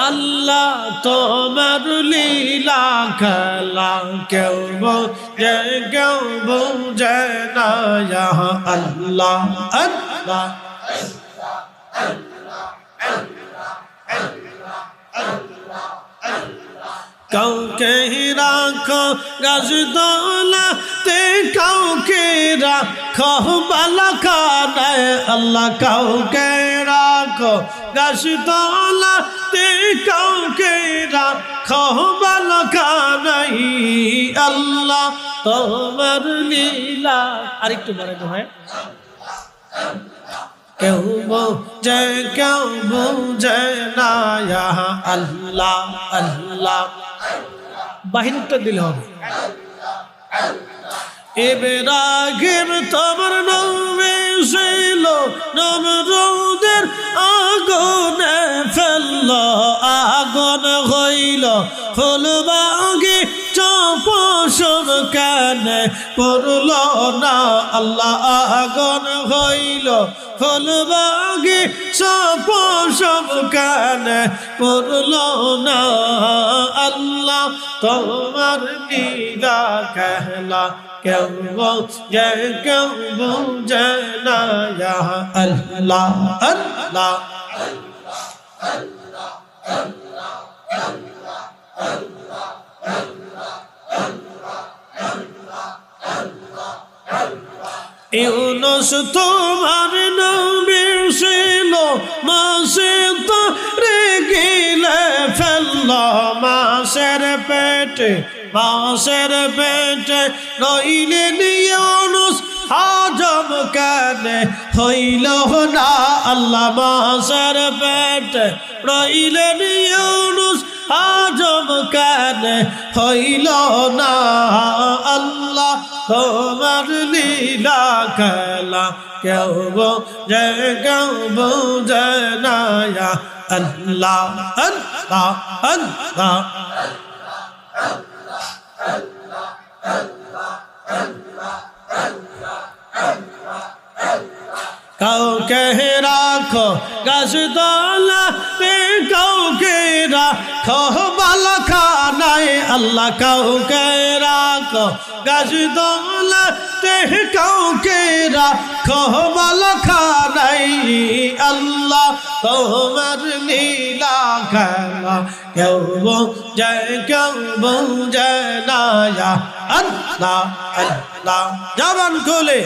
আল্লাহ তোমার লীলা খেলা কেউ বোঝে কেউ বোঝে না ইয়া আল্লাহ আল্লাহ কাউকে রাখো গাছতলাতে কাউকে রাখো বালাখানায় আল্লাহ কাউকে রাখো গাছতলাতে কাউকে রাখো বালাখানায় আল্লাহ তোমার লীলা আরেকটু বাড়ানো হয় কেউ বোঝে কেউ বোঝে না ইয়া আল্লাহ আল্লাহ বাহিরটা দিলে হবে ইব্রাহিম তোমার নবী ছিল নমরুদের আগুনে ফেলল আগুন হইল ফুলবাগি চপসম কানে পড়ল না আল্লাহ আগুন হইল ফুলবাগি চপসম কানে পড়ল না আল্লাহ তোমার লীলা খেলা কেউ বোঝে কেউ বোঝে না ইয়া আল্লাহ আল্লাহ ইউনুস তোমার নবী ছিল মাছে তারে গিলে ফেলল মাছের পেটে রইলেন ইউনুস হজম কানে হইল না আল্লাহ মাছের পেটে রইলেন ইউনুস হজম কানে হইল না আল্লাহ তোমার লীলা খেলা কেউ বোঝে কেউ বোঝে না ইয়া আল্লাহ আল্লাহ আল্লাহ কাউকে রাখো গাছতলাতে কাউকে রাখো বালাখানায় আল্লাহ কাউকে রাখো গাছতলাতে কাউকে রাখো বালাখানায় আল্লাহ তোমার লীলা খেলা কেউ বোঝে কেউ বোঝে না ইয়া আল্লাহ আল্লাহ জবান খুলে